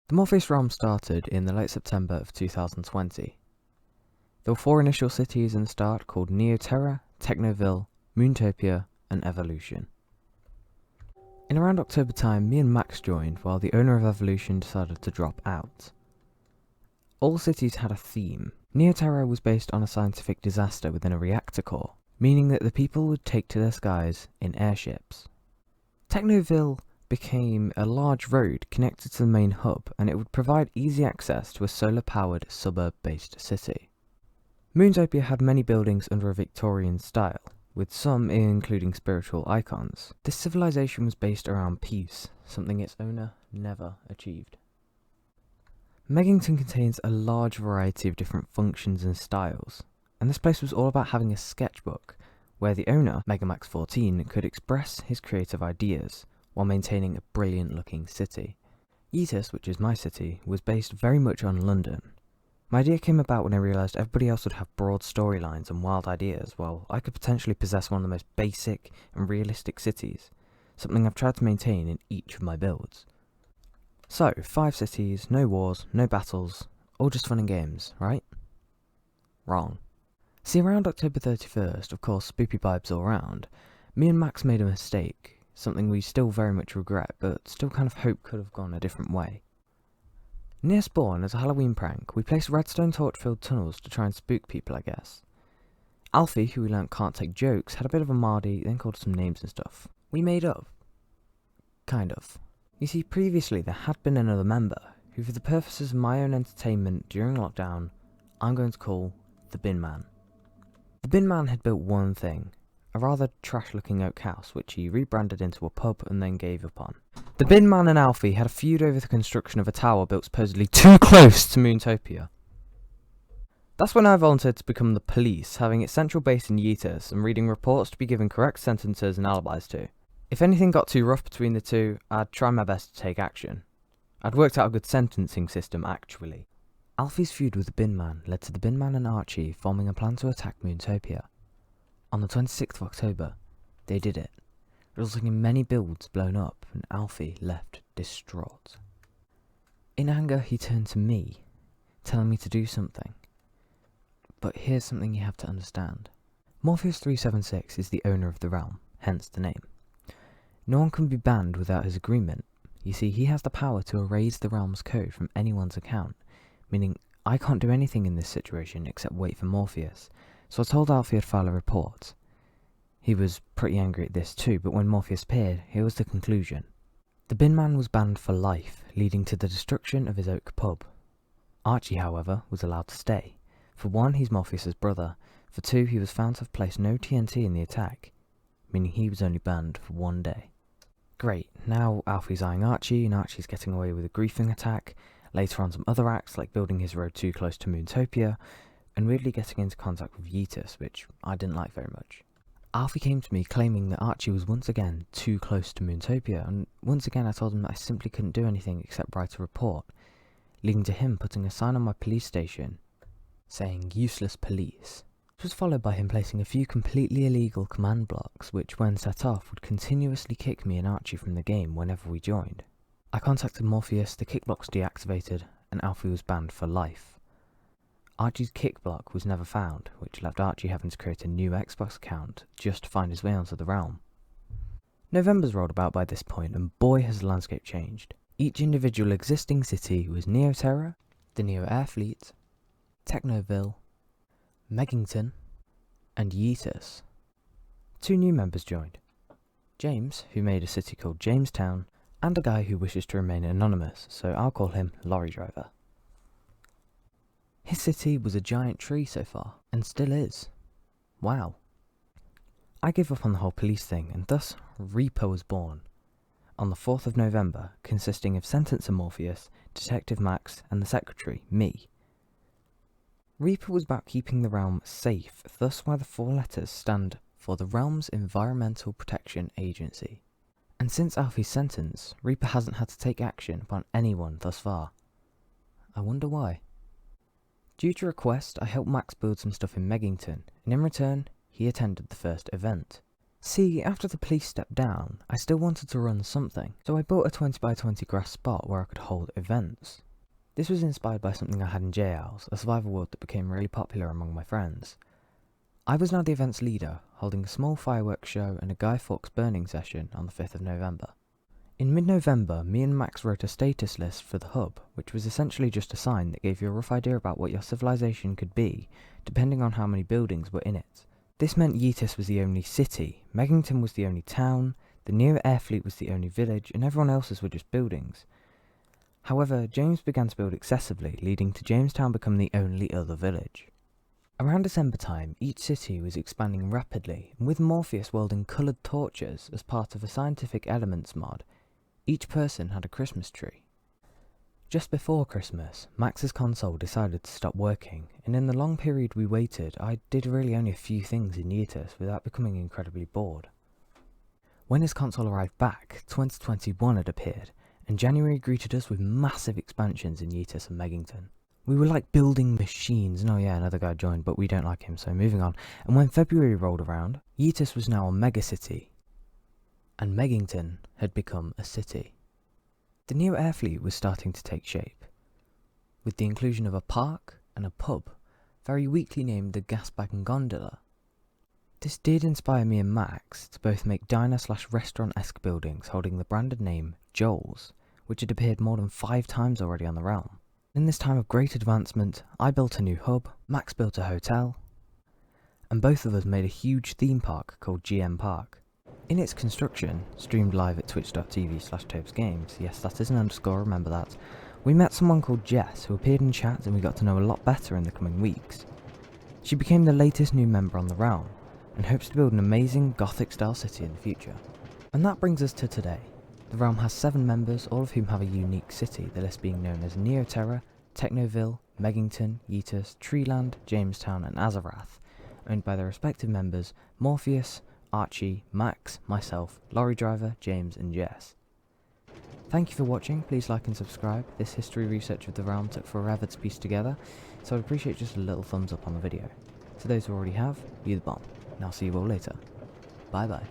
The Morpheus Realm started in the late September of 2020. There were 4 initial cities in the start called Neoterra, Technoville, Moontopia, and Evolution. In around October time, me and Max joined while the owner of Evolution decided to drop out. All cities had a theme. Neoterra was based on a scientific disaster within a reactor core, meaning that the people would take to their skies in airships. Technoville became a large road connected to the main hub, and it would provide easy access to a solar-powered suburb-based city. Moontopia had many buildings under a Victorian style, with some including spiritual icons. This civilization was based around peace, something its owner never achieved. Meggington contains a large variety of different functions and styles, and this place was all about having a sketchbook, where the owner, Megamax14, could express his creative ideas, while maintaining a brilliant looking city. Yeetus, which is my city, was based very much on London. My idea came about when I realised everybody else would have broad storylines and wild ideas, while I could potentially possess one of the most basic and realistic cities, something I've tried to maintain in each of my builds. So, 5 cities, no wars, no battles, all just fun and games, right? Wrong. See, around October 31st, of course, spoopy vibes all around, me and Max made a mistake, something we still very much regret, but still kind of hope could have gone a different way. Near spawn, as a Halloween prank, we placed redstone torch-filled tunnels to try and spook people, I guess. Alfie, who we learnt can't take jokes, had a bit of a mardy, then called us some names and stuff. We made up. Kind of. You see, previously there had been another member, who for the purposes of my own entertainment during lockdown, I'm going to call the Bin Man. The Bin Man had built one thing, a rather trash-looking oak house, which he rebranded into a pub and then gave up on. The Bin Man and Alfie had a feud over the construction of a tower built supposedly too close to Moontopia. That's when I volunteered to become the police, having its central base in Yeetus and reading reports to be given correct sentences and alibis to. If anything got too rough between the two, I'd try my best to take action. I'd worked out a good sentencing system, actually. Alfie's feud with the Bin Man led to the Bin Man and Archie forming a plan to attack Moontopia. On the 26th of October, they did it, resulting in many builds blown up and Alfie left distraught. In anger, he turned to me, telling me to do something. But here's something you have to understand. Morpheus 376 is the owner of the realm, hence the name. No one can be banned without his agreement. You see, he has the power to erase the realm's code from anyone's account, meaning I can't do anything in this situation except wait for Morpheus. So I told Alfie I'd file a report. He was pretty angry at this too, but when Morpheus appeared, here was the conclusion. The Bin Man was banned for life, leading to the destruction of his oak pub. Archie, however, was allowed to stay. For 1, he's Morpheus's brother. For 2, he was found to have placed no TNT in the attack, meaning he was only banned for 1 day. Great, now Alfie's eyeing Archie, and Archie's getting away with a griefing attack, later on some other acts like building his road too close to Moontopia, and weirdly getting into contact with Yeetus, which I didn't like very much. Alfie came to me claiming that Archie was once again too close to Moontopia, and once again I told him that I simply couldn't do anything except write a report, leading to him putting a sign on my police station saying useless police. This was followed by him placing a few completely illegal command blocks, which when set off would continuously kick me and Archie from the game whenever we joined. I contacted Morpheus, the kick blocks deactivated, and Alfie was banned for life. Archie's kick block was never found, which left Archie having to create a new Xbox account just to find his way onto the realm. November's rolled about by this point, and boy has the landscape changed. Each individual existing city was Neoterra, the Neo Air Fleet, Technoville, Meggington, and Yeetus. 2 new members joined. James, who made a city called Jamestown, and a guy who wishes to remain anonymous, so I'll call him Lorry Driver. His city was a giant tree so far, and still is. Wow. I gave up on the whole police thing, and thus Reaper was born. On the 4th of November, consisting of Sentencer Morpheus, Detective Max, and the Secretary, me. Reaper was about keeping the realm safe, thus why the 4 letters stand for the realm's Environmental Protection Agency. And since Alfie's sentence, Reaper hasn't had to take action upon anyone thus far. I wonder why. Due to request, I helped Max build some stuff in Meggington, and in return, he attended the first event. See, after the police stepped down, I still wanted to run something, so I built a 20 by 20 grass spot where I could hold events. This was inspired by something I had in JLs, a survival world that became really popular among my friends. I was now the event's leader, holding a small fireworks show and a Guy Fawkes burning session on the 5th of November. In mid-November, me and Max wrote a status list for the hub, which was essentially just a sign that gave you a rough idea about what your civilization could be, depending on how many buildings were in it. This meant Yeetus was the only city, Megington was the only town, the Neo Air Fleet was the only village, and everyone else's were just buildings. However, James began to build excessively, leading to Jamestown becoming the only other village. Around December time, each city was expanding rapidly, and with Morpheus welding coloured torches as part of a scientific elements mod, each person had a Christmas tree. Just before Christmas, Max's console decided to stop working, and in the long period we waited, I did really only a few things in Yeetus without becoming incredibly bored. When his console arrived back, 2021 had appeared, and January greeted us with massive expansions in Yeetus and Megington. We were like building machines, and oh yeah, another guy joined, but we don't like him, so moving on. And when February rolled around, Yeetus was now a megacity, and Megington had become a city. The Neo Air Fleet was starting to take shape, with the inclusion of a park and a pub, very weakly named the Gasbag and Gondola. This did inspire me and Max to both make diner/restaurant-esque buildings holding the branded name Joel's, which had appeared more than 5 times already on the realm. In this time of great advancement, I built a new hub, Max built a hotel, and both of us made a huge theme park called GM Park. In its construction, streamed live at twitch.tv/TobzGames, yes that is an underscore, remember that, we met someone called Jess who appeared in chat and we got to know a lot better in the coming weeks. She became the latest new member on the realm, and hopes to build an amazing gothic style city in the future. And that brings us to today. The realm has 7 members, all of whom have a unique city, the list being known as Neoterra, Technoville, Megington, Yeetus, Treeland, Jamestown and Azarath, owned by their respective members Morpheus, Archie, Max, myself, Lorry Driver, James and Jess. Thank you for watching, please like and subscribe. This history research of the realm took forever to piece together, so I'd appreciate just a little thumbs up on the video. To those who already have, you the bomb, and I'll see you all later. Bye bye.